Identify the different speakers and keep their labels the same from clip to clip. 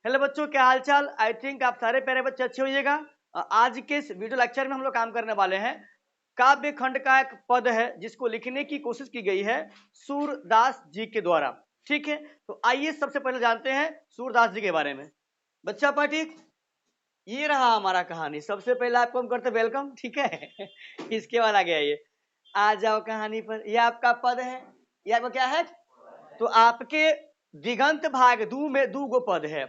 Speaker 1: Hello बच्चों, क्या हाल चाल। आई थिंक आप सारे प्यारे बच्चे अच्छे होइएगा। आज के इस वीडियो लेक्चर में हम लोग काम करने वाले हैं। काव्य खंड का एक पद है जिसको लिखने की कोशिश की गई है सूरदास जी के द्वारा। ठीक है, तो आइए सबसे पहले जानते हैं सूरदास जी के बारे में। बच्चा पाठी, ये रहा हमारा कहानी। सबसे पहले आपको हम करते वेलकम, ठीक है। इसके बाद आ गया ये, आ जाओ कहानी पर। ये आपका पद है, ये आपका क्या है। तो आपके दिगंत भाग दू में दो गो पद है,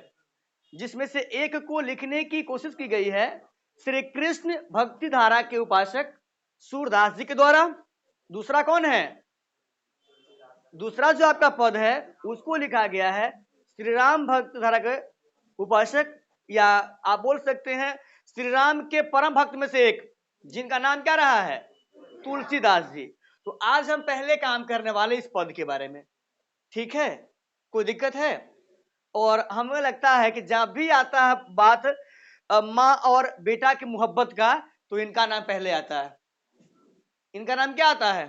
Speaker 1: जिसमें से एक को लिखने की कोशिश की गई है श्री कृष्ण भक्ति धारा के उपासक सूरदास जी के द्वारा। दूसरा कौन है, दूसरा जो आपका पद है उसको लिखा गया है श्री राम भक्त धारा के उपासक, या आप बोल सकते हैं श्री राम के परम भक्त में से एक, जिनका नाम क्या रहा है, तुलसीदास जी। तो आज हम पहले काम करने वाले इस पद के बारे में। ठीक है, कोई दिक्कत है। और हमें लगता है कि जब भी आता है बात माँ और बेटा की मोहब्बत का, तो इनका नाम पहले आता है। इनका नाम क्या आता है,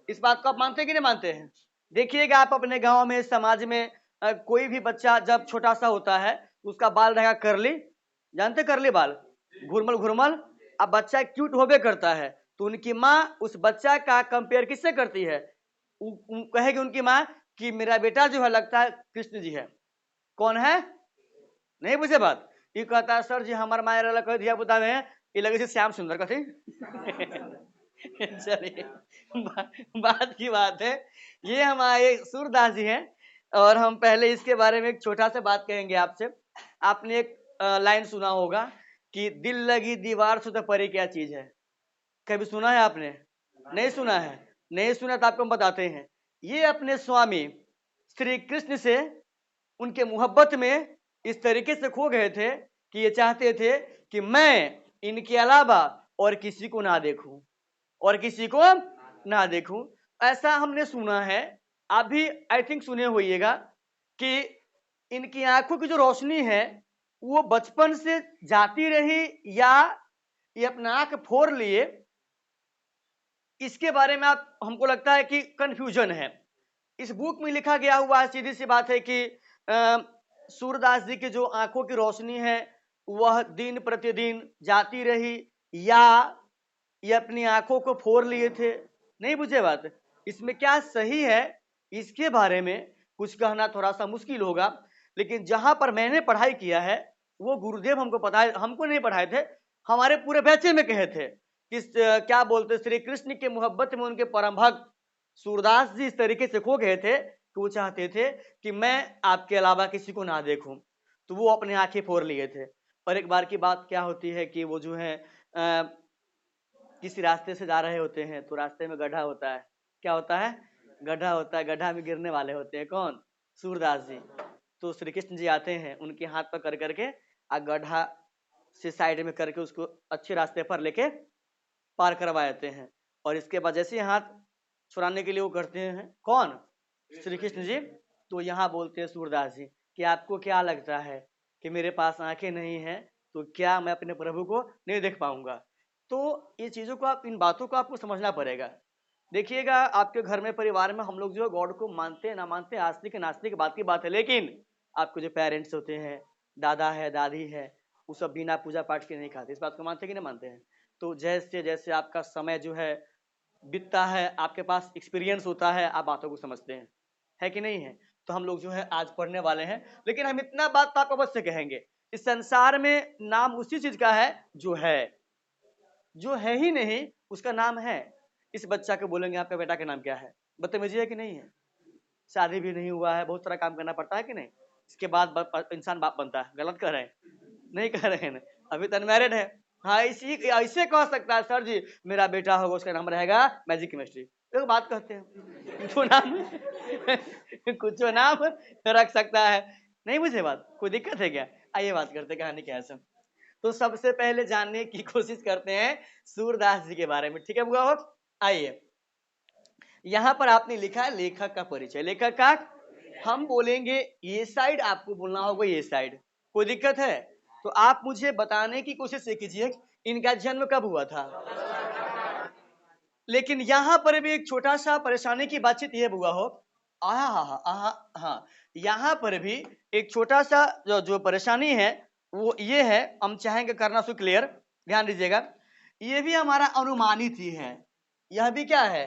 Speaker 1: इस बात को आप मानते हैं कि नहीं मानते हैं। देखिएगा आप अपने गांव में, समाज में कोई भी बच्चा जब छोटा सा होता है उसका बाल रहेगा करली, जानते करली बाल, घुरमल घुरमल। अब बच्चा क्यूट होबे करता है, तो उनकी माँ उस बच्चा का कंपेयर किससे करती है, कहेगी उनकी माँ कि मेरा बेटा जो है लगता है कृष्ण जी है। कौन है, नहीं बुझे बात। ये कहता है सर जी हमार माया कह दिया बुता में ये लगे से श्याम सुंदर कथी। चलिए बात की बात है, ये हमारे सूरदास जी हैं। और हम पहले इसके बारे में एक छोटा सा बात कहेंगे आपसे। आपने एक लाइन सुना होगा कि दिल लगी दीवार से तो परे क्या चीज है। कभी सुना है आपने, नहीं सुना है। नहीं सुना तो आपको हम बताते हैं। ये अपने स्वामी श्री कृष्ण से उनके मोहब्बत में इस तरीके से खो गए थे कि ये चाहते थे कि मैं इनके अलावा और किसी को ना देखूं, और किसी को ना देखूं। ऐसा हमने सुना है, आप भी आई थिंक सुने होइएगा कि इनकी आंखों की जो रोशनी है वो बचपन से जाती रही, या ये अपना आंख फोड़ लिए। इसके बारे में आप, हमको लगता है कि कंफ्यूजन है। इस बुक में लिखा गया हुआ है, सीधी सी बात है कि सूरदास जी की जो आंखों की रोशनी है वह दिन प्रतिदिन जाती रही, या ये अपनी आंखों को फोड़ लिए थे। नहीं बुझे बात। इसमें क्या सही है, इसके बारे में कुछ कहना थोड़ा सा मुश्किल होगा। लेकिन जहां पर मैंने पढ़ाई किया है वो गुरुदेव हमको पता है, हमको नहीं पढ़ाए थे, हमारे पूरे बैचे में कहे थे कि क्या बोलते, श्री कृष्ण के मोहब्बत में उनके परम भक्त सूरदास जी इस तरीके से खो गए थे कि वो चाहते थे कि मैं आपके अलावा किसी को ना देखूं, तो वो अपने आंखें फोड़ लिए थे। पर एक बार की बात क्या होती है कि वो जो है किसी रास्ते से जा रहे होते हैं, तो रास्ते में गड्ढा होता है। क्या होता है, गड्ढा होता है। गड्ढा में गिरने वाले होते हैं कौन, सूरदास जी। तो श्री कृष्ण जी आते हैं, उनके हाथ पकड़ करके गड्ढा से साइड में करके उसको अच्छे रास्ते पर लेके पार करवा देते हैं। और इसके बाद जैसे हाथ छुड़ाने के लिए वो करते हैं, कौन, श्री कृष्ण जी। तो यहाँ बोलते हैं सूरदास जी कि आपको क्या लगता है कि मेरे पास आंखें नहीं हैं तो क्या मैं अपने प्रभु को नहीं देख पाऊंगा। तो ये चीजों को आप, इन बातों को आपको समझना पड़ेगा। देखिएगा आपके घर में, परिवार में हम लोग जो है गॉड को मानते हैं ना मानते हैं, आस्तिक नास्तिक बात की बात है, लेकिन आपके जो पेरेंट्स होते हैं, दादा है दादी है, वो सब बिना पूजा पाठ के नहीं खाते। इस बात को मानते हैं कि नहीं मानते हैं। तो जैसे जैसे आपका समय जो है बीतता है, आपके पास एक्सपीरियंस होता है, आप बातों को समझते हैं, है कि नहीं है। तो हम लोग जो है आज पढ़ने वाले हैं, लेकिन हम इतना बात तो आपको अवश्य कहेंगे, इस संसार में नाम उसी चीज का है जो है ही नहीं उसका नाम है। इस बच्चा को बोलेंगे आपका बेटा का नाम क्या है, बदतमीजी है कि नहीं है। शादी भी नहीं हुआ है, बहुत सारा काम करना पड़ता है कि नहीं, इसके बाद इंसान बाप बनता है। गलत कर रहे हैं, नहीं कर रहे हैं, अभी तो अनमैरिड है। हाँ, इसी ऐसे कह सकता है सर जी मेरा बेटा होगा उसका नाम रहेगा मैजिक केमिस्ट्री, तो बात कहते हैं तो नाम कुछ नाम रख सकता है। नहीं मुझे बात, कोई दिक्कत है क्या। आइए बात करते हैं कहानी क्या है। तो सबसे पहले जानने की कोशिश करते हैं सूरदास जी के बारे में, ठीक है बुआ हो। आइए, यहां पर आपने लिखा है लेखक का परिचय। लेखक का हम बोलेंगे ये साइड, आपको बोलना होगा ये साइड। कोई दिक्कत है तो आप मुझे बताने की कोशिश कीजिए इनका जन्म कब हुआ था। लेकिन यहां पर भी एक छोटा सा परेशानी की बातचीत ये बुआ हो हाँ, यहाँ पर भी एक छोटा सा जो परेशानी है वो ये है, हम चाहेंगे करना उसको क्लियर, ध्यान दीजिएगा। ये भी हमारा अनुमानित ही है, यह भी क्या है,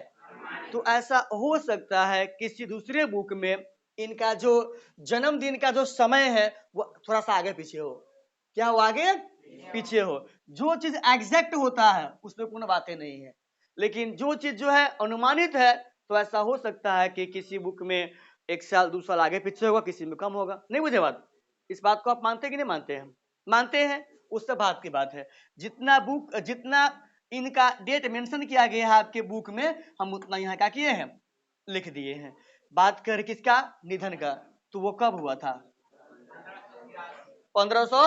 Speaker 1: तो ऐसा हो सकता है किसी दूसरे बुक में इनका जो जन्मदिन का जो समय है वो थोड़ा सा आगे पीछे हो। क्या हो, आगे पीछे हो। जो चीज एग्जैक्ट होता है उसमें कोनो बातें नहीं है, लेकिन जो चीज जो है अनुमानित है तो ऐसा हो सकता है कि किसी बुक में 1 साल 2 साल आगे पीछे होगा, किसी में कम होगा। नहीं मुझे बात, इस बात को आप मानते हैं कि नहीं मानते हैं? मानते हैं, उस सब बात की बात है। जितना इनका डेट मेंशन किया गया है आपके बुक में, हम उतना यहाँ क्या किए हैं, लिख दिए हैं। बात कर किसका, निधन का, तो वो कब हुआ था, 1500।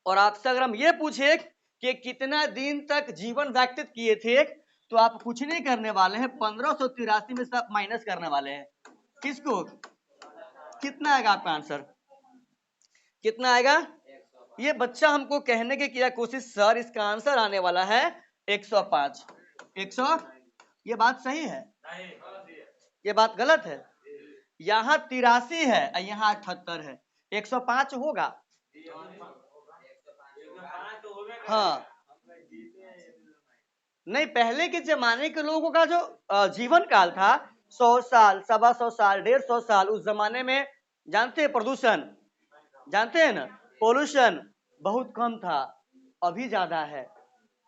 Speaker 1: और आपसे अगर हम ये पूछे कि कितना दिन तक जीवन व्यतीत किए थे, तो आप कुछ नहीं करने वाले हैं, 1583 में सब माइनस करने वाले हैं। किसको, कितना आएगा आपका आंसर, कितना आएगा? ये बच्चा हमको कहने की किया कोशिश, सर इसका आंसर आने वाला है 105। 100, ये बात सही है, ये बात गलत है। यहाँ 83 है, यहाँ 78 है, 105 होगा। हाँ, नहीं, पहले के जमाने के लोगों का जो जीवन काल था, 100 साल, 125 साल, 150 साल, उस जमाने में जानते हैं प्रदूषण, जानते हैं ना, पोल्यूशन बहुत कम था। अभी ज्यादा है।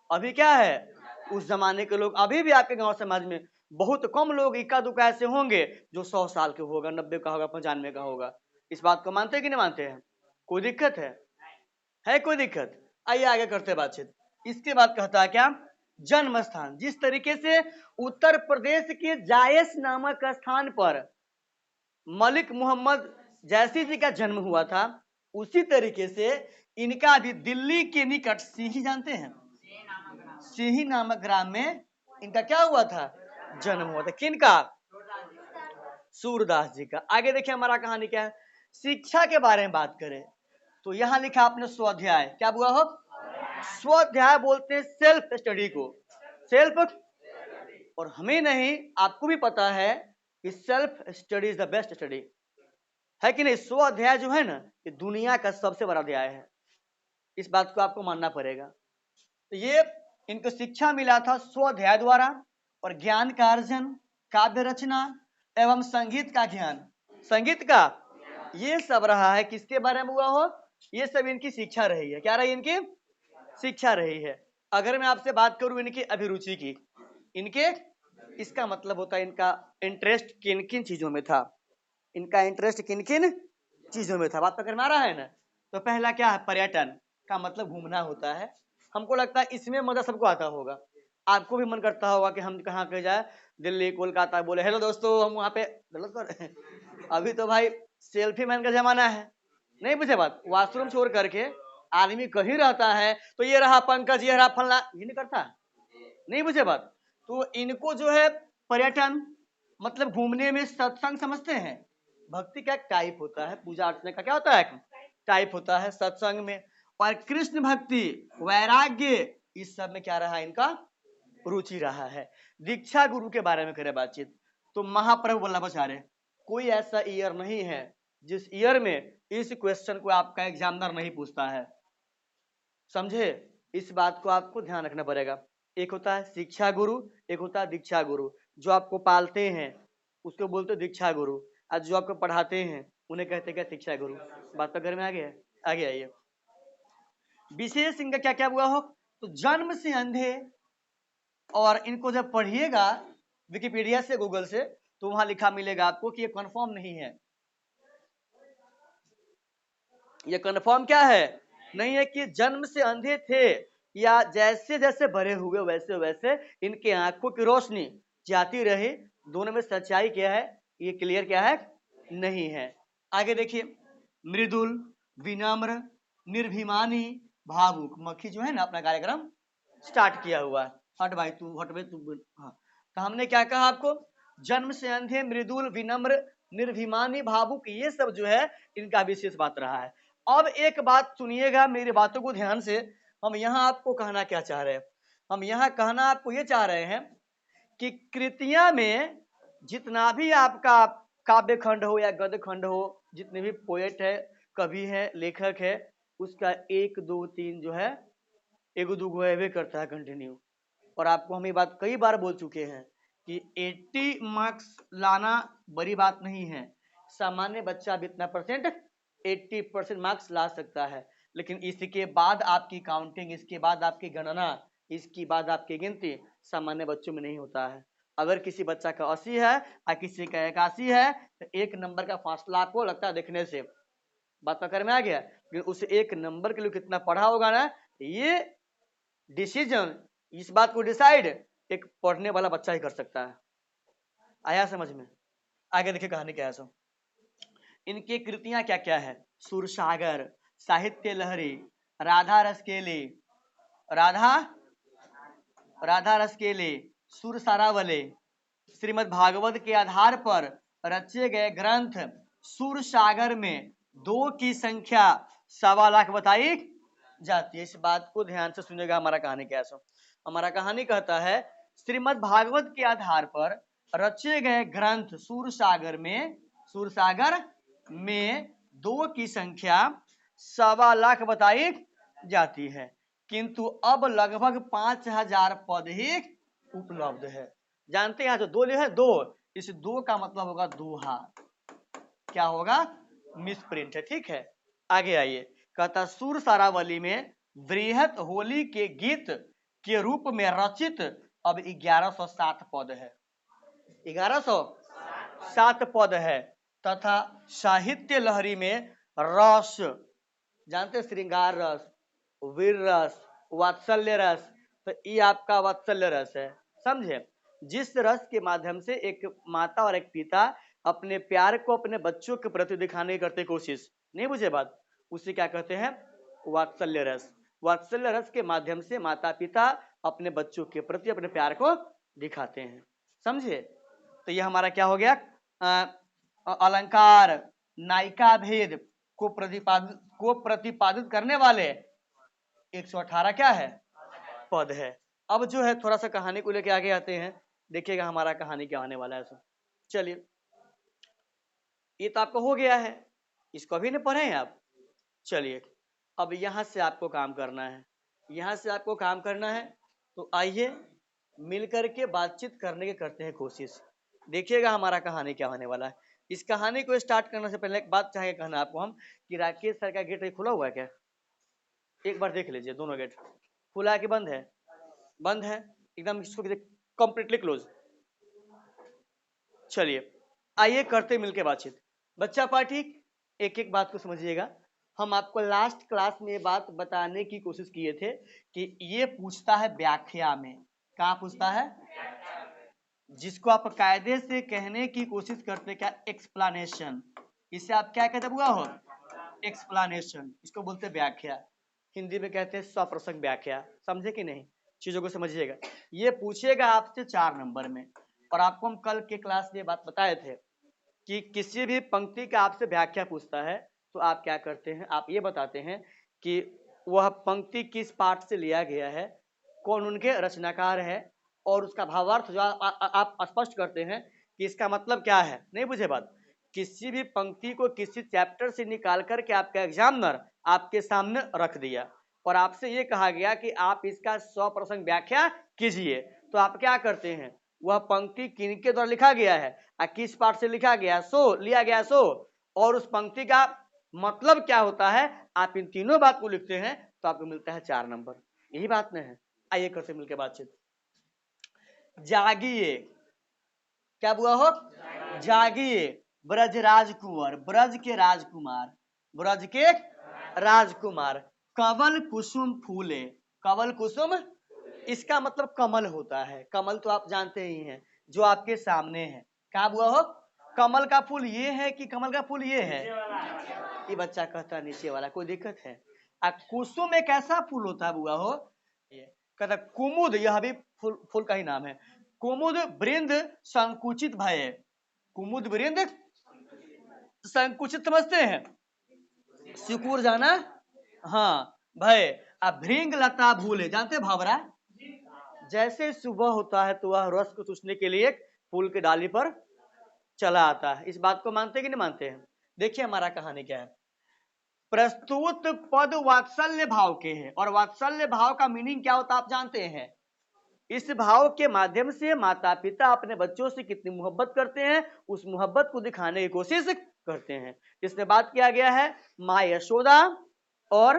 Speaker 1: अभी क्या है, उस जमाने के लोग, अभी भी आपके गांव समाज में बहुत कम लोग इक्का दुक्का ऐसे होंगे जो 100 साल के होगा, 90 का होगा, 95 का होगा। इस बात को मानते हैं कि नहीं मानते हैं? कोई दिक्कत है कोई दिक्कत? आइए आगे करते बातचीत। इसके बाद कहता है क्या, जन्म स्थान। जिस तरीके से उत्तर प्रदेश के जायस नामक स्थान पर मलिक मोहम्मद जैसी जी का जन्म हुआ था, उसी तरीके से इनका भी दिल्ली के निकट सिही, जानते हैं, सिही नामक ग्राम में इनका क्या हुआ था, जन्म हुआ था। किनका, सूरदास जी का। आगे देखिए हमारा कहानी क्या है। शिक्षा के बारे में बात करें तो यहाँ लिखा आपने स्वाध्याय, क्या हुआ हो, स्वाध्याय बोलते हैं सेल्फ स्टडी को, सेल्फ। और हमें नहीं, आपको भी पता है कि self study is the best study, है कि नहीं? स्वाध्याय जो है ना, ये दुनिया का सबसे बड़ा अध्याय है, इस बात को आपको मानना पड़ेगा। तो ये इनको शिक्षा मिला था स्वाध्याय द्वारा, और ज्ञान का अर्जन, काव्य रचना एवं संगीत का ज्ञान, संगीत का, ये सब रहा है किसके बारे में हुआ हो, ये सब इनकी शिक्षा रही है। क्या रही इनकी शिक्षा रही है। अगर मैं आपसे बात करूं इनकी अभिरुचि की, इनके, इसका मतलब होता है इनका इंटरेस्ट किन किन चीजों में था, इनका इंटरेस्ट किन किन चीजों में था। बात पकड़ में आ रहा है ना? तो पहला क्या है, पर्यटन का मतलब घूमना होता है। हमको लगता है इसमें मजा सबको आता होगा, आपको भी मन करता होगा कि हम कहाँ पे जाए, दिल्ली कोलकाता, बोले हेलो दोस्तों हम वहाँ पे, गलत कर रहे हैं। अभी तो भाई सेल्फी मैन का जमाना है, नहीं बुझे बात, वॉशरूम छोड़ करके आदमी कहीं रहता है तो ये रहा पंकज, ये रहा फलना, ये नहीं करता, नहीं बुझे बात। तो इनको जो है पर्यटन मतलब घूमने में, सत्संग समझते हैं, भक्ति का एक टाइप होता है, पूजा अर्चना का क्या होता है, टाइप होता है सत्संग में। और कृष्ण भक्ति, वैराग्य, इस सब में क्या रहा इनका, रुचि रहा है। दीक्षा गुरु के बारे में करें बातचीत तो महाप्रभु वल्लभाचार्य, कोई ऐसा ईयर नहीं है जिस ईयर में इस क्वेश्चन को आपका एग्जामिनर नहीं पूछता है, समझे? इस बात को आपको ध्यान रखना पड़ेगा। एक होता है शिक्षा गुरु, एक होता है दीक्षा गुरु। जो आपको पालते हैं उसको बोलते दीक्षा गुरु, और जो आपको पढ़ाते हैं उन्हें कहते क्या, शिक्षा गुरु। बात तो घर में आ गया, आगे आइए। विशेष इनका क्या क्या हुआ हो, तो जन्म से अंधे, और इनको जब पढ़िएगा विकिपीडिया से, गूगल से, तो वहां लिखा मिलेगा आपको कि ये कंफर्म नहीं है, ये कंफर्म क्या है, नहीं है कि जन्म से अंधे थे, या जैसे जैसे बड़े हुए वैसे वैसे इनके आंखों की रोशनी जाती रही। दोनों में सच्चाई क्या है, ये क्लियर क्या है, नहीं है। आगे देखिए, मृदुल, विनम्र, निर्भिमानी, भावुक। मक्खी जो है ना अपना कार्यक्रम स्टार्ट किया हुआ है, हट भाई तू, हट भाई तू, हाँ। तो हमने क्या कहा आपको, जन्म से अंधे, मृदुल, विनम्र, निर्भिमानी, भावुक, ये सब जो है इनका विशेष बात रहा है। अब एक बात सुनिएगा, मेरी बातों को ध्यान से, हम यहाँ आपको कहना क्या चाह रहे हैं, हम यहाँ कहना आपको ये चाह रहे हैं कि कृतियां में जितना भी आपका काव्य खंड हो या गद्य खंड हो, जितने भी पोएट है, कवि है, लेखक है, उसका 1 2 3 जो है एगो दूगो एवे करता है कंटिन्यू। और आपको हम ये बात कई बार बोल चुके हैं कि 80 मार्क्स लाना बड़ी बात नहीं है। सामान्य बच्चा भी इतना परसेंट 80% मार्क्स ला सकता है, लेकिन इसके बाद आपकी काउंटिंग, इसके बाद आपकी गणना, इसके बाद आपकी गिनती सामान्य बच्चों में नहीं होता है। अगर किसी बच्चा का 80 है और किसी का 81 है तो 1 नंबर का फासला आपको लगता है देखने से, बात पकड़ में आ गया। लेकिन उस 1 नंबर के लिए कितना पढ़ा होगा ना, ये डिसीजन, इस बात को डिसाइड एक पढ़ने वाला बच्चा ही कर सकता है। आया समझ में? आगे देखिए कहानी क्या है। सो इनकी कृतियां क्या क्या है? सुरसागर, साहित्य लहरी, राधा रस केली, राधा रस केली, सुर सारावले, श्रीमद् भागवत के आधार पर रचे गए ग्रंथ सुर सागर में 2 की संख्या 1.25 लाख बताई जाती है। इस बात को ध्यान से सुनेगा। हमारा कहानी क्या है? हमारा कहानी कहता है श्रीमद् भागवत के आधार पर रचे गए ग्रंथ सुर सागर में 2 की संख्या 1.25 लाख बताई जाती है, किंतु अब लगभग 5000 पद ही उपलब्ध है। जानते हैं जो 2 है, 2, इस 2 का मतलब होगा दोहा। क्या होगा? मिसप्रिंट है। ठीक है, आगे आइए। कहता सुर सारावली में बृहत होली के गीत के रूप में रचित अब 1107 पद है, 1107 पद है। तथा साहित्य लहरी में रस, जानते श्रृंगार रस, वीर रस, वात्सल्य रस, तो ये आपका वात्सल्य रस है, समझे? जिस रस के माध्यम से एक माता और एक पिता अपने प्यार को अपने बच्चों के प्रति दिखाने की करते कोशिश, नहीं बुझे बात, उसे क्या कहते हैं? वात्सल्य रस। वात्सल्य रस के माध्यम से माता पिता अपने बच्चों के प्रति अपने प्यार को दिखाते हैं, समझे? तो यह हमारा क्या हो गया? अलंकार, नायिका भेद को प्रतिपादित करने वाले 118 क्या है? पद है। अब जो है थोड़ा सा कहानी को लेके आगे आते हैं, देखिएगा हमारा कहानी क्या होने वाला है। चलिए, ये तो आपको हो गया है, इसको अभी नहीं पढ़े हैं आप। चलिए, अब यहां से आपको काम करना है, यहां से आपको काम करना है। तो आइए मिलकर के बातचीत करने की करते हैं कोशिश। देखिएगा हमारा कहानी क्या होने वाला है। इस कहानी को स्टार्ट करने से पहले एक बात चाहिए कहना आपको हम कि राकेश सर का गेट खुला हुआ है क्या? एक बार देख लीजिए, दोनों गेट खुला है कि बंद है? बंद है एकदम, इसको कंप्लीटली क्लोज। चलिए आइए करते मिलके बातचीत। बच्चा पाठी, एक एक बात को समझिएगा। हम आपको लास्ट क्लास में ये बात बताने की कोशिश किए थे कि ये पूछता है व्याख्या में। कहाँ पूछता है? जिसको आप कायदे से कहने की कोशिश करते क्या? एक्सप्लानेशन। इसे आप क्या कहते हुआ हो? एक्सप्लानेशन। इसको बोलते व्याख्या, हिंदी में कहते हैं सप्रसंग व्याख्या। समझे कि नहीं? चीजों को समझिएगा। ये पूछेगा आपसे 4 नंबर में। और आपको हम कल के क्लास में बात बताए थे कि किसी भी पंक्ति का आपसे व्याख्या पूछता है तो आप क्या करते हैं? आप ये बताते हैं कि वह पंक्ति किस पाठ से लिया गया है, कौन उनके रचनाकार है, और उसका भावार्थ जो आप स्पष्ट करते हैं कि इसका मतलब क्या है। नहीं बुझे बात? किसी भी पंक्ति को किसी चैप्टर से निकाल करके आपका एग्जामिनर आपके सामने रख दिया और आपसे ये कहा गया कि आप इसका 100% व्याख्या कीजिए, तो आप क्या करते हैं? वह पंक्ति किनके द्वारा लिखा गया है और किस पाठ से लिखा गया सो लिया गया सो, और उस पंक्ति का मतलब क्या होता है, आप इन तीनों बात को लिखते हैं तो आपको मिलता है 4 नंबर। यही बात नहीं है? आइए करते मिलकर बातचीत। जागिए, क्या हुआ हो? जागिए ब्रज राजकुंवर, ब्रज के राजकुमार, ब्रज के राजकुमार, कमल कुसुम फूले। कमल कुसुम, इसका मतलब कमल होता है। कमल तो आप जानते ही हैं जो आपके सामने है। क्या हुआ हो? कमल का फूल ये है कि कमल का फूल ये है? ये बच्चा कहता नीचे वाला, कोई दिक्कत है? कुसुम एक ऐसा फूल होता है बुआ हो, कहता कुमुद, यह भी फूल का ही नाम है। कुमुद वृंद संकुचित भय, कुमुद वृंद संकुचित समझते हैं? सिकुड़ जाना, हाँ, भय। अब भृंग लता भूले, जानते भावरा? जैसे सुबह होता है तो वह रस को चूसने के लिए फूल के डाली पर चला आता है। इस बात को मानते हैं कि नहीं मानते हैं? देखिए हमारा कहानी क्या है। प्रस्तुत पद वात्सल्य भाव के हैं, और वात्सल्य भाव का मीनिंग क्या होता है आप जानते हैं? इस भाव के माध्यम से माता पिता अपने बच्चों से कितनी मोहब्बत करते हैं, उस मोहब्बत को दिखाने की कोशिश करते हैं। इसमें बात किया गया है माँ यशोदा और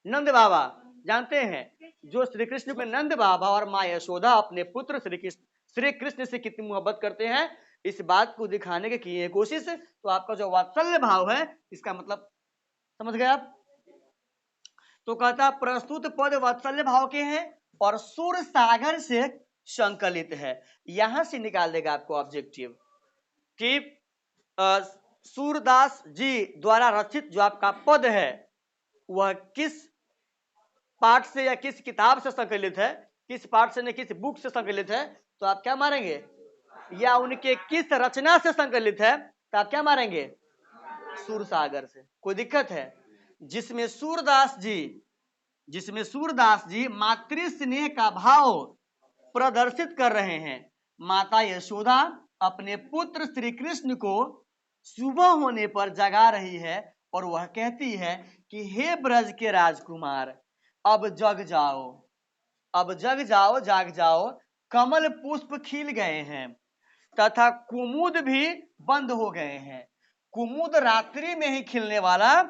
Speaker 1: नंद बाबा। जानते हैं जो श्री कृष्ण के नंद बाबा और माँ यशोदा अपने पुत्र श्री कृष्ण से कितनी मोहब्बत करते हैं, इस बात को दिखाने की की है कोशिश। तो आपका जो वात्सल्य भाव है इसका मतलब समझ गए आप? तो कहता प्रस्तुत पद वात्सल्य भाव के हैं और सुर सागर से संकलित है। यहां से निकाल देगा आपको ऑब्जेक्टिव कि सूरदास जी द्वारा रचित जो आपका पद है वह किस पाठ से या किस किताब से संकलित है, किस पाठ से न किस बुक से संकलित है, तो आप क्या मारेंगे? या उनके किस रचना से संकलित है, तो आप क्या मारेंगे? सूर सागर से। कोई दिक्कत है? जिसमें सूरदास जी मातृ स्नेह का भाव प्रदर्शित कर रहे हैं। माता यशोदा अपने पुत्र श्री कृष्ण को सुबह होने पर जगा रही है और वह कहती है कि हे ब्रज के राजकुमार, अब जग जाओ, अब जग जाओ, जाग जाओ, कमल पुष्प खिल गए हैं तथा कुमुद भी बंद हो गए हैं। कुमुद रात्रि में ही खिलने वाला,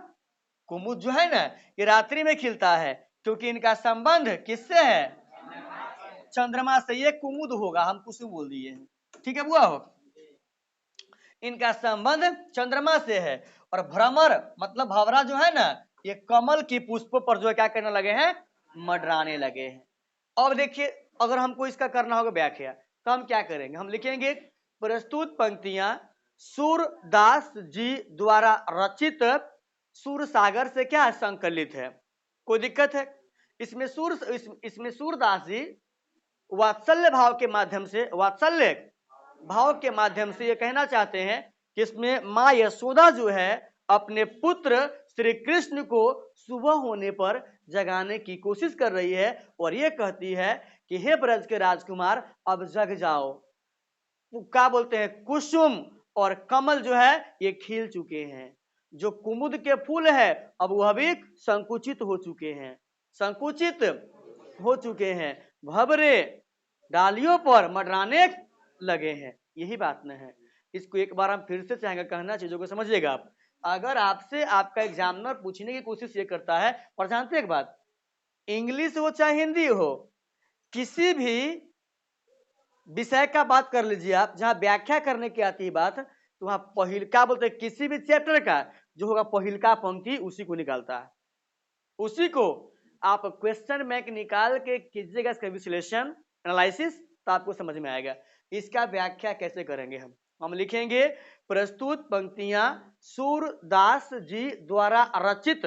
Speaker 1: कुमुद जो है ना ये रात्रि में खिलता है, क्योंकि इनका संबंध किससे है? चंद्रमा से। ये कुमुद होगा, हम कुसुम बोल दिए हैं, ठीक है बुआ हो। इनका संबंध चंद्रमा से है। और भ्रमर मतलब भंवरा जो है ना, ये कमल की पुष्प पर जो है क्या करने लगे हैं? मंडराने लगे हैं। अब देखिए अगर हमको इसका करना होगा व्याख्या, तो हम क्या करेंगे? हम लिखेंगे प्रस्तुत पंक्तियां सूरदास जी द्वारा रचित सूर सागर से क्या संकलित है। कोई दिक्कत है? इसमें सूरदास जी वात्सल्य भाव के माध्यम से, वात्सल्य भाव के माध्यम से ये कहना चाहते हैं कि इसमें माँ यशोदा जो है अपने पुत्र श्री कृष्ण को सुबह होने पर जगाने की कोशिश कर रही है और ये कहती है कि हे ब्रज के राजकुमार, अब जग जाओ। तो क्या बोलते हैं? कुसुम और कमल जो है ये खिल चुके हैं। जो कुमुद के फूल है अब वह भी संकुचित हो चुके हैं, संकुचित हो चुके हैं, भंवरे डालियों पर मंडराने लगे हैं। यही बात न है। इसको एक बार हम फिर से चाहेंगे कहना, चीजों को समझिएगा आप। अगर आपसे आपका एग्जामिनर पूछने की कोशिश ये करता है, और जानते एक बात, इंग्लिश हो चाहे हिंदी हो, किसी भी विषय का बात कर लीजिए आप, जहां व्याख्या करने की आती है बात, तो वहां क्या बोलते हैं, किसी भी चैप्टर का जो होगा पहिलका पंक्ति उसी को निकालता है, उसी को आप क्वेश्चन बैंक निकाल के कीजिएगा इसका विश्लेषण, एनालिसिस, तो आपको समझ में आएगा। इसका व्याख्या कैसे करेंगे? हम लिखेंगे प्रस्तुत पंक्तियां सूरदास जी द्वारा रचित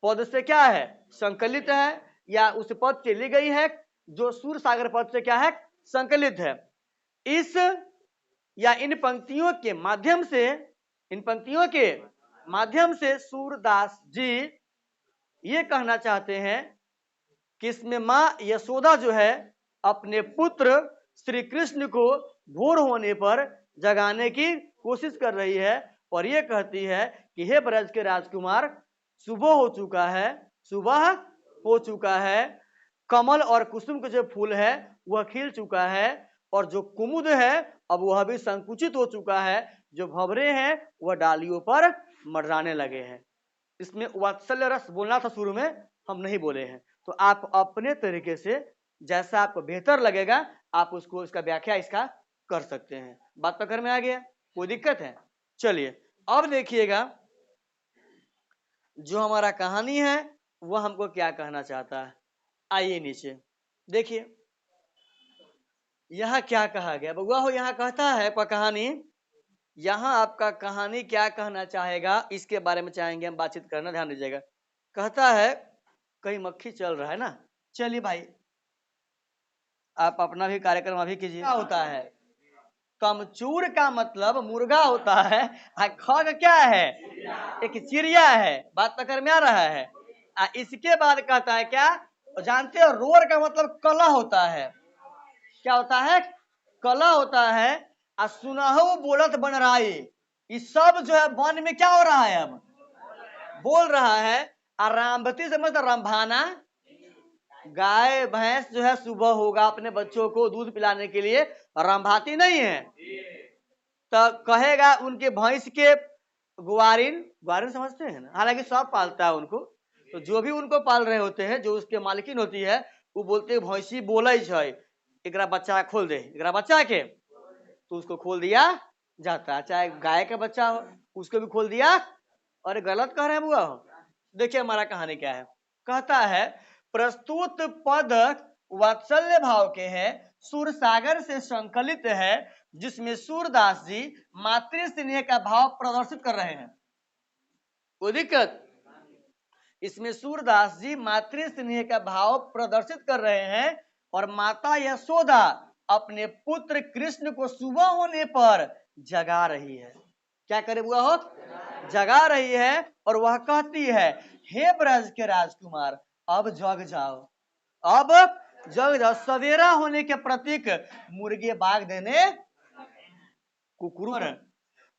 Speaker 1: पद से क्या है? संकलित है, या उस पद से ली गई है जो सूर सागर पद से क्या है? संकलित है। इस या इन पंक्तियों के माध्यम से सूरदास जी ये कहना चाहते हैं कि इसमें माँ यशोदा जो है अपने पुत्र श्री कृष्ण को भोर होने पर जगाने की कोशिश कर रही है और ये कहती है कि हे ब्रज के राजकुमार, सुबह हो चुका है, कमल और कुसुम के जो फूल है वह खिल चुका है, और जो कुमुद है अब वह भी संकुचित हो चुका है, जो भंवरे हैं वह डालियों पर मंडराने लगे हैं। इसमें वात्सल्य रस बोलना था शुरू में, हम नहीं बोले हैं, तो आप अपने तरीके से जैसा आपको बेहतर लगेगा आप उसको, इसका व्याख्या इसका कर सकते हैं। बात पकड़ में आ गया? कोई दिक्कत है? चलिए अब देखिएगा जो हमारा कहानी है वह हमको क्या कहना चाहता है। आइए नीचे देखिए यहाँ क्या कहा गया बउआ हो। यहाँ कहता है कहानी, यहाँ आपका कहानी क्या कहना चाहेगा इसके बारे में चाहेंगे हम बातचीत करना, ध्यान दीजिएगा। कहता है कहीं मक्खी चल रहा है ना, चलिए भाई आप अपना भी कार्यक्रम अभी कीजिए। क्या होता है? कमचूर का मतलब मुर्गा होता है, खग क्या है? एक चिड़िया है। बात पकड़ में आ रहा है? इसके बाद कहता है क्या जानते हो? रोर का मतलब कला होता है। क्या होता है? कला होता है। सुनहु बोलत बनराई। इस सब जो है वन में क्या हो रहा है, अब बोल रहा है। आरामवती समझ रंभाना, गाय भैंस जो है सुबह होगा अपने बच्चों को दूध पिलाने के लिए रंभाती नहीं है, तो कहेगा उनके भैंस के ग्वारिन, ग्वारिन समझते हैं ना, हालांकि सब पालता है उनको, तो जो भी उनको पाल रहे होते हैं, जो उसके मालकिन होती है, वो बोलते हैं भैंसी बोले छै, एकरा बच्चा खोल दे, एकरा बच्चा के, तो उसको खोल दिया जाता है। चाहे गाय का बच्चा हो उसको भी खोल दिया। और गलत कह रहे हैं बुआ हो। देखिए हमारा कहानी क्या है, कहता है प्रस्तुत पद वात्सल्य भाव के है, सूरसागर से संकलित है, जिसमें सूरदास जी मातृ स्नेह का भाव प्रदर्शित कर रहे हैं। कोई दिक्कत? इसमें सूरदास जी मातृ स्नेह का भाव प्रदर्शित कर रहे हैं और माता यशोदा अपने पुत्र कृष्ण को सुबह होने पर जगा रही है। क्या करे बुआ हो? जगा रही है और वह कहती है, हे ब्रज के राजकुमार अब जग जाओ, अब जग जाओ। सवेरा होने के प्रतीक मुर्गे बाग देने, कुकुर,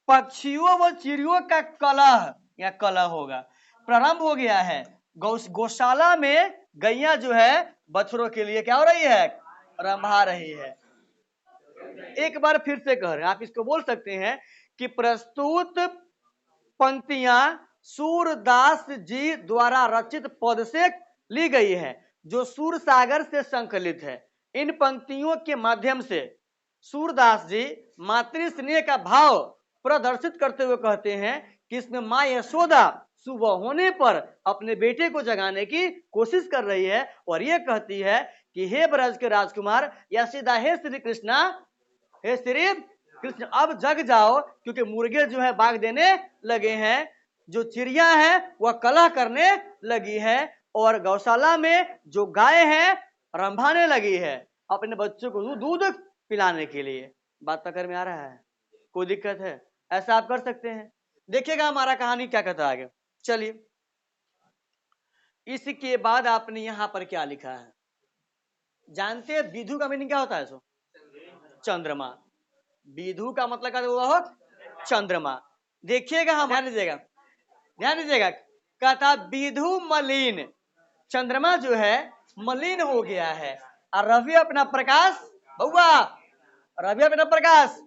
Speaker 1: पक्षियों व चिड़ियों का कलह या कलह होगा प्रारंभ हो गया है। गौशाला में गैया जो है बछड़ों के लिए क्या हो रही है, रंभा रही है। एक बार फिर से कह रहे हैं, आप इसको बोल सकते हैं कि प्रस्तुत पंक्तियां सूरदास जी द्वारा रचित पद से ली गई है, जो सूरसागर से संकलित है। इन पंक्तियों के माध्यम से सूरदास जी मातृ स्नेह का भाव प्रदर्शित करते हुए कहते हैं कि इसमें माँ यशोदा सुबह होने पर अपने बेटे को जगाने की कोशिश कर रही है और ये कहती है कि हे ब्रज के राजकुमार या सीधा हे श्री कृष्णा, हे श्री कृष्ण अब जग जाओ, क्योंकि मुर्गे जो है बाग देने लगे हैं, जो चिड़िया है वह कलह करने लगी है और गौशाला में जो गाय है रंभाने लगी है अपने बच्चों को दूध पिलाने के लिए। बात पकड़ में आ रहा है? कोई दिक्कत है? ऐसा आप कर सकते हैं। देखिएगा हमारा कहानी क्या कहता है आगे। चलिए, इसके बाद आपने यहां पर क्या लिखा है, जानते हैं विधु का मीनिंग क्या होता है? सो चंद्रमा। विधु का मतलब क्या हुआ हो? चंद्रमा। देखिएगा, हम ध्यान दीजिएगा, ध्यान दीजिएगा। कहता विधु मलिन, चंद्रमा जो है मलिन हो गया है और रवि अपना प्रकाश, बउआ रवि अपना प्रकाश,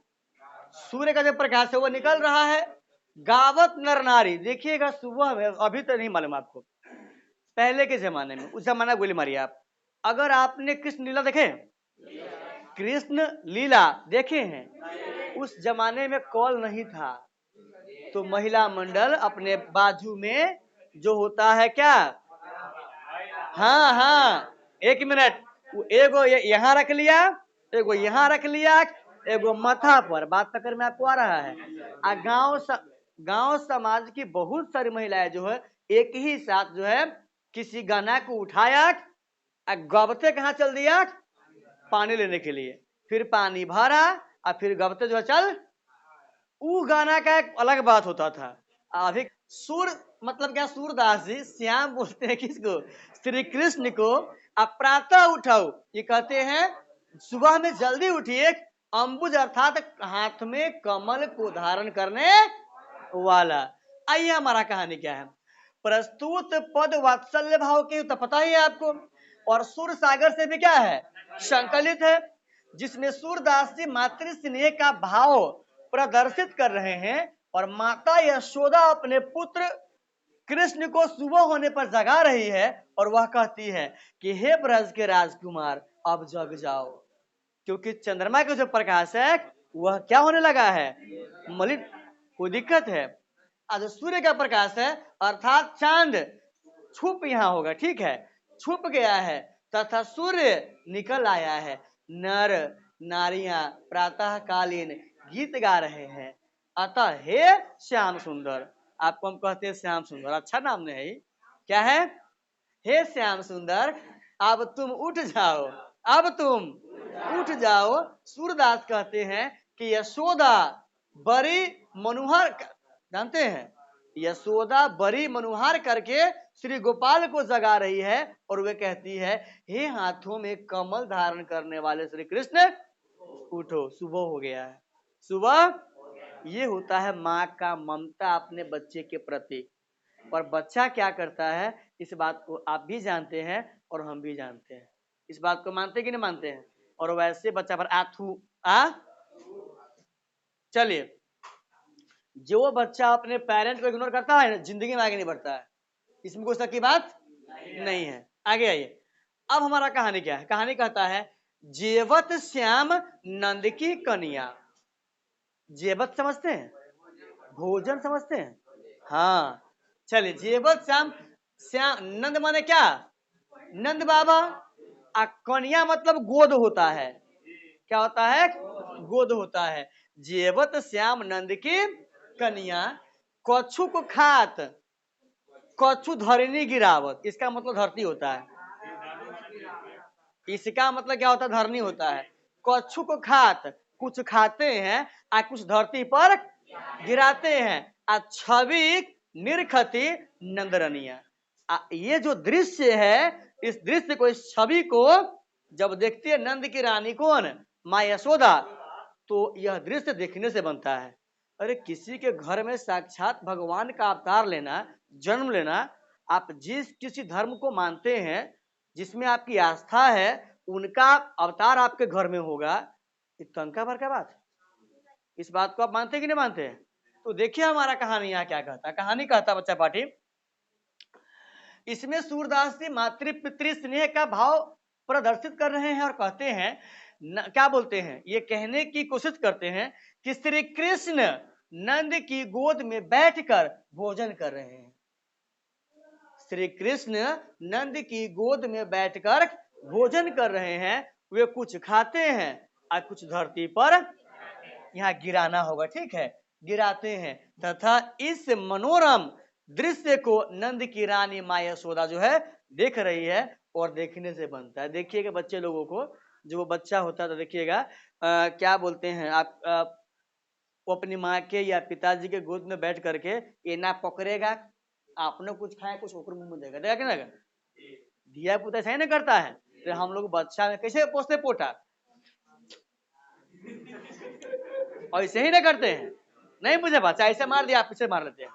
Speaker 1: सूर्य का जो प्रकाश है वो निकल रहा है। गावत नर नारी, देखिएगा सुबह में, अभी तो नहीं मालूम आपको, पहले के जमाने में, उस जमाना गोली मारिए आप, अगर आपने कृष्ण लीला देखे, कृष्ण लीला देखे हैं, उस जमाने में कॉल नहीं था, तो महिला मंडल अपने बाजू में जो होता है क्या, हाँ हाँ, एक मिनट, एगो यहाँ रख लिया, एगो यहाँ रख लिया, एगो माथा पर। बात पकड़ में आपको आ रहा है? गांव समाज की बहुत सारी महिलाएं जो है एक ही साथ जो है किसी गाना को उठाया, गबते कहाँ चल दिया, पानी लेने के लिए, फिर पानी भरा और फिर गबते जो है चल, वो गाना का एक अलग बात होता था। अभी सूर मतलब क्या, सूरदास जी श्याम बोलते हैं किसको, श्री कृष्ण को। अब प्रातः उठाओ, ये कहते हैं सुबह में जल्दी उठिए, अंबुज अर्थात हाथ में कमल को धारण करने वाला। आइए हमारा कहानी क्या है। प्रस्तुत पद वात्सल्य भाव के तो पता ही है आपको, और सुर सागर से भी क्या है, संकलित है, जिसमें सूरदास जी मातृ स्नेह का भाव प्रदर्शित कर रहे हैं और माता यशोदा अपने पुत्र कृष्ण को सुबह होने पर जगा रही है और वह कहती है कि हे ब्रज के राजकुमार अब जग जाओ, क्योंकि चंद्रमा का जो प्रकाश है वह क्या होने लगा है, मलिन। कोई दिक्कत है? आज सूर्य का प्रकाश है अर्थात चांद छुप यहाँ होगा, ठीक है, छुप गया है तथा सूर्य निकल आया है। नर नारियां प्रातः कालीन गीत गा रहे हैं। अतः हे श्याम सुंदर, आपको हम कहते हैं श्याम सुंदर, अच्छा नाम नहीं है, क्या है, हे श्याम सुंदर अब तुम उठ जाओ, अब तुम उठ जाओ। सूरदास कहते हैं कि यशोदा बड़ी मनुहार, जानते हैं, यशोदा बड़ी मनुहार करके श्री गोपाल को जगा रही है और वे कहती है हे हाथों में कमल धारण करने वाले श्री कृष्ण उठो, सुबह हो गया है, सुबह ये होता है माँ का ममता अपने बच्चे के प्रति। और बच्चा क्या करता है इस बात को आप भी जानते हैं और हम भी जानते हैं। इस बात को मानते कि नहीं मानते हैं? और वैसे बच्चा पर आथू आ चलिए, जो बच्चा अपने पेरेंट को इग्नोर करता है जिंदगी में आगे नहीं बढ़ता है, इसमें कोई शक की बात नहीं है। आगे आइए, अब हमारा कहानी क्या है? कहानी कहता है जेवत श्याम नंद की कन्या। जेवत समझते हैं? भोजन समझते हैं? हाँ, चलिए, जेवत श्याम, श्याम नंद माने क्या? नंद बाबा। कन्या मतलब गोद होता है। क्या होता है? गोद होता है। जेवत श्याम नंद की कन्या कछु को खात, कछु धरनी गिरावत। इसका मतलब धरती होता है। इसका मतलब क्या होता है? धरनी होता है। कछु को खात, कुछ खाते हैं और कुछ धरती पर गिराते हैं। छवि निरखती नंदरनिया। ये जो दृश्य है, इस दृश्य को, इस छवि को जब देखती है नंद की रानी कौन? माँ यशोदा, तो यह दृश्य देखने से बनता है। अरे किसी के घर में साक्षात भगवान का अवतार लेना, जन्म लेना, आप जिस किसी धर्म को मानते हैं, जिसमें आपकी आस्था है, उनका अवतार आपके घर में होगा, तंका भर का बात। इस बात को आप मानते कि नहीं मानते? तो देखिए हमारा कहानी यहाँ क्या कहता है। कहानी कहता बच्चा पाठी, इसमें सूरदास जी मातृ पितृ स्नेह का भाव प्रदर्शित कर रहे हैं और कहते हैं क्या बोलते हैं, ये कहने की कोशिश करते हैं कि श्री कृष्ण नंद की गोद में बैठकर भोजन कर रहे हैं। श्री कृष्ण नंद की गोद में बैठकर भोजन कर रहे हैं। वे कुछ खाते हैं और कुछ धरती पर, यहाँ गिराना होगा, ठीक है, गिराते हैं। तथा इस मनोरम दृश्य को नंद की रानी माँ यशोदा जो है देख रही है और देखने से बनता है। देखिएगा बच्चे लोगों को, जो वो बच्चा होता है तो देखिएगा क्या बोलते हैं आप, वो अपनी माँ के या पिताजी के गोद में बैठ करके ये ना पकड़ेगा, आपने कुछ खाया कुछ ऊपर मुंह में देगा, देगा कि ना? दिया पुता ऐसा ही ना करता है। तो हम लोग बच्चा में कैसे पोसते पोटा, ऐसे ही ना करते हैं। नहीं मुझे बच्चा ऐसे मार दिया, आप पीछे मार लेते हैं।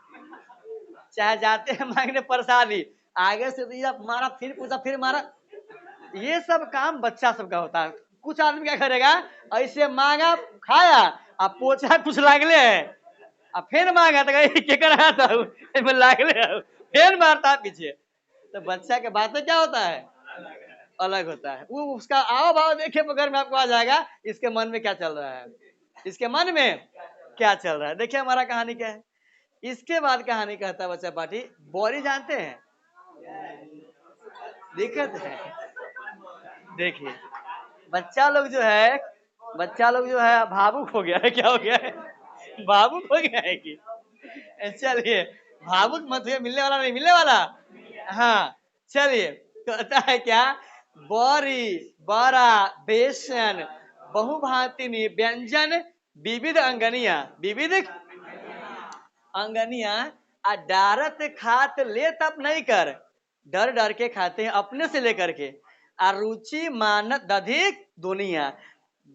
Speaker 1: चाहे जाते हैं मांगने प्रसादी, आगे से दिया मारा, फिर पूछा, फिर मारा। ये सब काम बच्चा सबका होता है। कुछ आदमी क्या करेगा, ऐसे मांगा खाया, अब पोछा कुछ लागले है, अब फिर मांगा तो क्या करा लागले, फिर मारता पीछे। तो बच्चा के बातें क्या होता है, अलग होता है। वो उसका आओ भाव देखे बगैर में आपको आ जाएगा इसके मन में क्या चल रहा है, इसके मन में क्या चल रहा है। देखिए हमारा कहानी क्या है। इसके बाद कहानी कहता है बच्चा पाठी, बोरी जानते हैं? दिक्कत है, देखिए बच्चा लोग जो है भावुक हो गया है। क्या हो गया है? भावुक हो गया है कि चलिए, भावुक मत हुए, मिलने वाला नहीं, मिलने वाला। हाँ चलिए, कहता है क्या, बोरी बड़ा बेसन बहुभांतिनी व्यंजन विविध अंगनिया, विविध अंगनिया डारत खात ले तप नहीं कर, डर डर के खाते हैं अपने से लेकर के। रुचि मानत दधी दुनिया,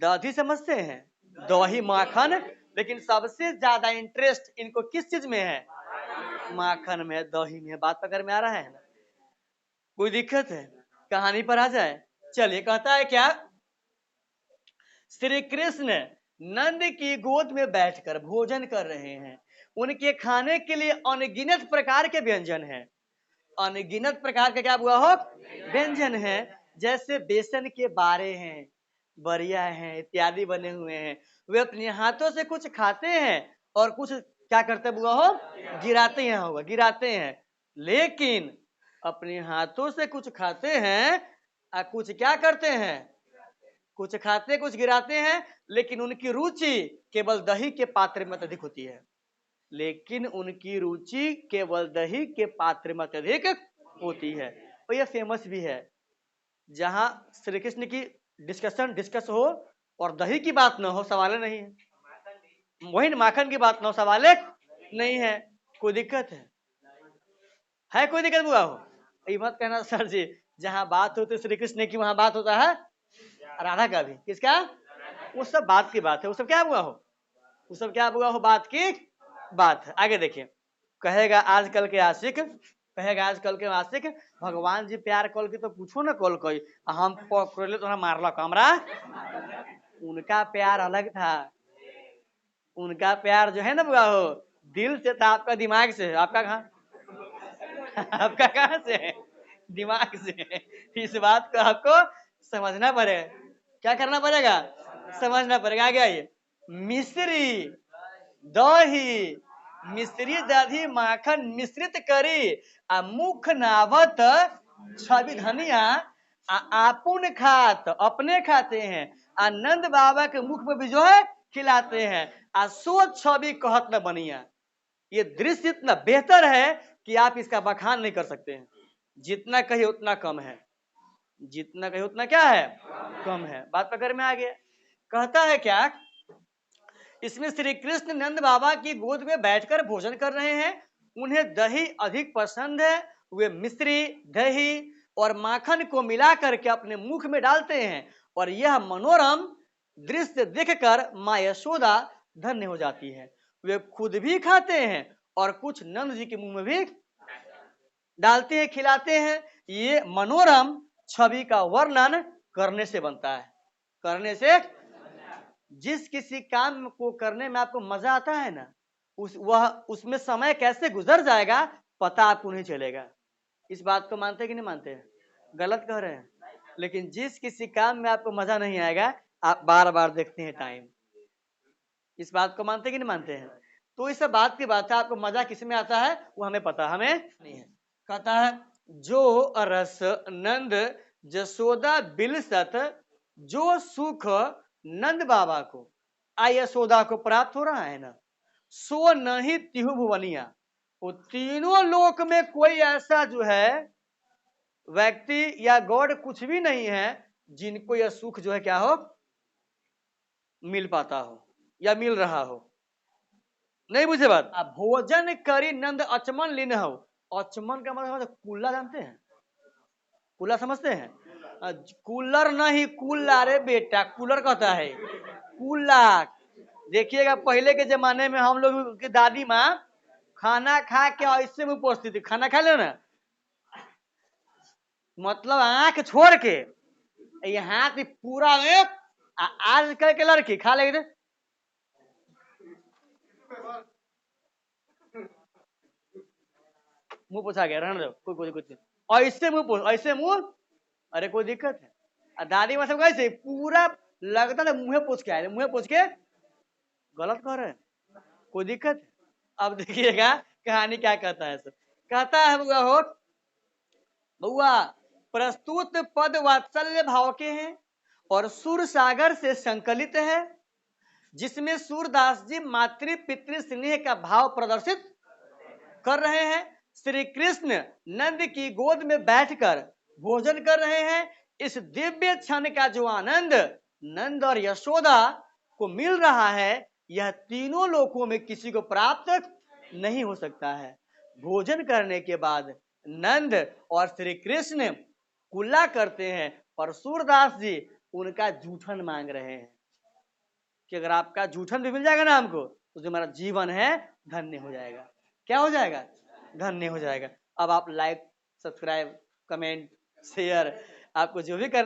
Speaker 1: दधी समझते हैं? दही माखन, लेकिन सबसे ज्यादा इंटरेस्ट इनको किस चीज में है? माखन में, दही में। बात पकड़ में आ रहा है ना? कोई दिक्कत है? कहानी पर आ जाए। चलिए, कहता है क्या, श्री कृष्ण नंद की गोद में बैठकर भोजन कर रहे हैं। उनके खाने के लिए अनगिनत प्रकार के व्यंजन हैं। अनगिनत प्रकार के क्या हुआ हो, व्यंजन हैं। जैसे बेसन के बारे हैं, बरिया हैं, इत्यादि बने हुए हैं। वे अपने हाथों से कुछ खाते हैं और कुछ क्या करते हुआ हो, गिराते हैं, होगा गिराते हैं। लेकिन अपने हाथों से कुछ खाते हैं और कुछ क्या करते हैं, कुछ खाते कुछ गिराते हैं। लेकिन उनकी रुचि केवल दही के पात्र में अधिक होती है। लेकिन उनकी रुचि केवल दही के पात्र में अत्यधिक होती है। और यह फेमस भी है, जहां श्री कृष्ण की डिस्कस हो और दही की बात ना हो, सवाल नहीं है। वही माखन की बात ना हो, सवाल नहीं है। कोई दिक्कत है कोई दिक्कत हुआ हो? ये मत कहना सर जी, जहां बात होती श्री कृष्ण की वहां बात होता है राधा का भी। किसका? वो सब बात की बात है, वो सब क्या हुआ हो, वो सब क्या हुआ हो बात की बात है। आगे देखिए, कहेगा आजकल के आशिक, कहेगा आजकल के आशिक भगवान जी प्यार कल की तो पूछो ना कल कोई हम पकड़ले तो मारल कमरा। उनका प्यार अलग था, उनका प्यार जो है ना बुआ हो दिल से था, आपका दिमाग से। आपका कहाँ आपका कहाँ से है? दिमाग से। इस बात को आपको समझना पड़ेगा। क्या करना पड़ेगा? समझना पड़ेगा। आगे आइए, मिश्री दही मिश्री दधी माखन मिश्रित करी आ मुख नावत छवि धनिया आपुन खात अपने खाते हैं, आनंद बाबा के मुख में भी जो है खिलाते हैं, आ सो छवि कहत न बनिया। ये दृश्य इतना बेहतर है कि आप इसका बखान नहीं कर सकते हैं। जितना कहिए उतना कम है, जितना कहिए उतना क्या है कम है। बात पकड़ में आ गया। कहता है क्या, इसमें श्री कृष्ण नंद बाबा की गोद में बैठकर भोजन कर रहे हैं, उन्हें दही अधिक पसंद है, वे मिश्री दही और माखन को मिला करके अपने मुख में डालते हैं और यह मनोरम दृश्य देखकर माँ यशोदा धन्य हो जाती है। वे खुद भी खाते हैं और कुछ नंद जी के मुंह में भी डालते हैं, खिलाते हैं। ये मनोरम छवि का वर्णन करने से बनता है, करने से। जिस किसी काम को करने में आपको मजा आता है ना, उसमें समय कैसे गुजर जाएगा पता आपको नहीं चलेगा। इस बात को मानते हैं कि नहीं मानते हैं? गलत कह रहे हैं। लेकिन जिस किसी काम में आपको मजा नहीं आएगा आप बार बार देखते हैं टाइम। इस बात को मानते हैं कि नहीं मानते हैं? तो इस बात की बात है, आपको मजा किस में आता है वो हमें पता, हमें नहीं है। कहता है जो रस नंद जसोदा बिलसत, जो सुख नंद बाबा को आ यशोदा को प्राप्त हो रहा है ना, सो नहीं तिहु भुवनिया। वो तीनों लोक में कोई ऐसा जो है व्यक्ति या गॉड कुछ भी नहीं है जिनको यह सुख जो है क्या हो मिल पाता हो या मिल रहा हो। नहीं बुझे बात? भोजन करी नंद अचमन लीन हो। अचमन का मतलब कुल्ला जानते हैं? कूलर समझते हैं? कूलर नहीं कुल्ला रे बेटा, कूलर कहता है कुल्ला। देखिएगा पहले के जमाने में हम लोग की दादी माँ खाना खा के ऐसे में पहुंचती थी, खाना खा लो ना मतलब आंख छोड़ के यहाँ पूरा में। आजकल के लड़की खा लेगी मुंह पोछा गया, रहने दो, कोई कुछ नहीं, ऐसे मुंह पोछ, ऐसे मुंह। अरे कोई दिक्कत है? दादी माँ सब कैसे पूरा लगता था मुंह पोछ के आए, मुंह पोछ के। गलत कर रहे हैं? कोई दिक्कत है? अब देखिएगा कहानी क्या कहता है। सब कहता है बुआ हो बुआ प्रस्तुत पद वात्सल्य भाव के हैं और सुर सागर से संकलित है, जिसमें सूरदास जी मातृ पितृ स्नेह का भाव प्रदर्शित कर रहे हैं। श्री कृष्ण नंद की गोद में बैठकर भोजन कर रहे हैं। इस दिव्य क्षण का जो आनंद नंद और यशोदा को मिल रहा है, यह तीनों लोकों में किसी को प्राप्त नहीं हो सकता है। भोजन करने के बाद नंद और श्री कृष्ण कुल्ला करते हैं और सूरदास जी उनका जूठन मांग रहे हैं कि अगर आपका जूठन भी मिल जाएगा ना हमको तो जो हमारा जीवन है धन्य हो जाएगा। क्या हो जाएगा? धन्य हो जाएगा। अब आप लाइक सब्सक्राइब कमेंट शेयर आपको जो भी करना